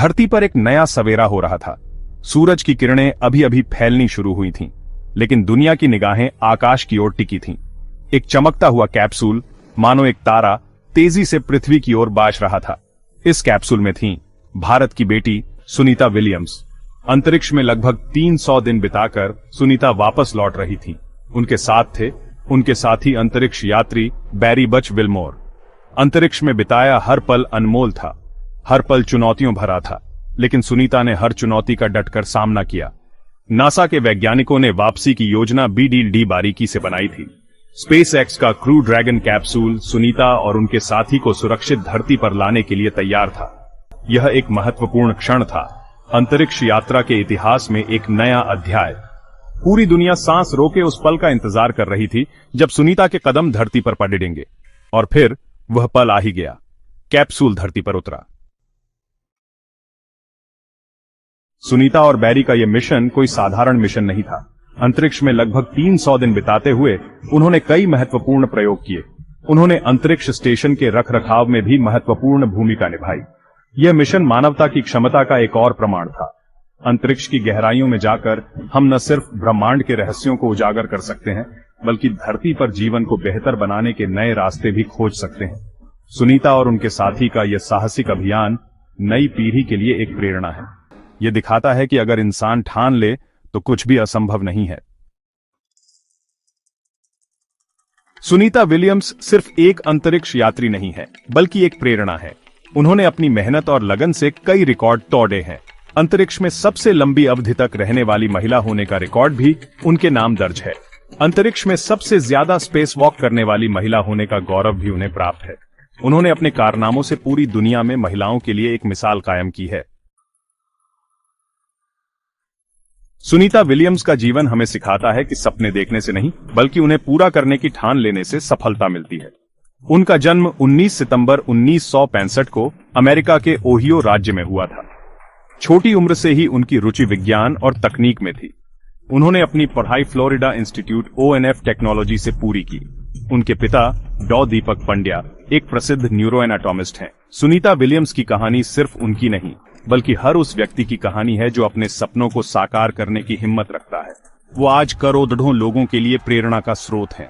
धरती पर एक नया सवेरा हो रहा था। सूरज की किरणें अभी अभी फैलनी शुरू हुई थीं, लेकिन दुनिया की निगाहें आकाश की ओर टिकी थीं। एक चमकता हुआ कैप्सूल, मानो एक तारा, तेजी से पृथ्वी की ओर बाश रहा था। इस कैप्सूल में थीं भारत की बेटी सुनीता विलियम्स। अंतरिक्ष में लगभग 300 दिन बिताकर सुनीता वापस लौट रही थी। उनके साथ थे उनके साथी अंतरिक्ष यात्री बैरी बच विल्मोर। अंतरिक्ष में बिताया हर पल अनमोल था, हर पल चुनौतियों भरा था, लेकिन सुनीता ने हर चुनौती का डटकर सामना किया। नासा के वैज्ञानिकों ने वापसी की योजना BD बारीकी से बनाई थी। स्पेसएक्स का क्रू ड्रैगन कैप्सूल सुनीता और उनके साथी को सुरक्षित धरती पर लाने के लिए तैयार था। यह एक महत्वपूर्ण क्षण था, अंतरिक्ष यात्रा के इतिहास में एक नया अध्याय। पूरी दुनिया सांस रोके उस पल का इंतजार कर रही थी जब सुनीता के कदम धरती पर पड़ेंगे। और फिर वह पल आ ही गया। कैप्सूल धरती पर उतरा। सुनीता और बैरी का यह मिशन कोई साधारण मिशन नहीं था। अंतरिक्ष में लगभग 300 दिन बिताते हुए उन्होंने कई महत्वपूर्ण प्रयोग किए। उन्होंने अंतरिक्ष स्टेशन के रखरखाव में भी महत्वपूर्ण भूमिका निभाई। यह मिशन मानवता की क्षमता का एक और प्रमाण था। अंतरिक्ष की गहराइयों में जाकर हम न सिर्फ ब्रह्मांड के रहस्यों को उजागर कर सकते हैं, बल्कि धरती पर जीवन को बेहतर बनाने के नए रास्ते भी खोज सकते हैं। सुनीता और उनके साथी का यह साहसिक अभियान नई पीढ़ी के लिए एक प्रेरणा है। यह दिखाता है कि अगर इंसान ठान ले तो कुछ भी असंभव नहीं है। सुनीता विलियम्स सिर्फ एक अंतरिक्ष यात्री नहीं है, बल्कि एक प्रेरणा है। उन्होंने अपनी मेहनत और लगन से कई रिकॉर्ड तोड़े हैं। अंतरिक्ष में सबसे लंबी अवधि तक रहने वाली महिला होने का रिकॉर्ड भी उनके नाम दर्ज है। अंतरिक्ष में सबसे ज्यादा स्पेस वॉक करने वाली महिला होने का गौरव भी उन्हें प्राप्त है। उन्होंने अपने कारनामों से पूरी दुनिया में महिलाओं के लिए एक मिसाल कायम की है। सुनीता विलियम्स का जीवन हमें सिखाता है कि सपने देखने से नहीं, बल्कि उन्हें पूरा करने की ठान लेने से सफलता मिलती है। उनका जन्म 19 सितंबर 1965 को अमेरिका के ओहियो राज्य में हुआ था। छोटी उम्र से ही उनकी रुचि विज्ञान और तकनीक में थी। उन्होंने अपनी पढ़ाई फ्लोरिडा इंस्टीट्यूट ONF टेक्नोलॉजी से पूरी की। उनके पिता डॉ दीपक पंड्या एक प्रसिद्ध न्यूरोएनाटॉमिस्ट हैं। सुनीता विलियम्स की कहानी सिर्फ उनकी नहीं, बल्कि हर उस व्यक्ति की कहानी है जो अपने सपनों को साकार करने की हिम्मत रखता है। वो आज करोड़ों लोगों के लिए प्रेरणा का स्रोत हैं।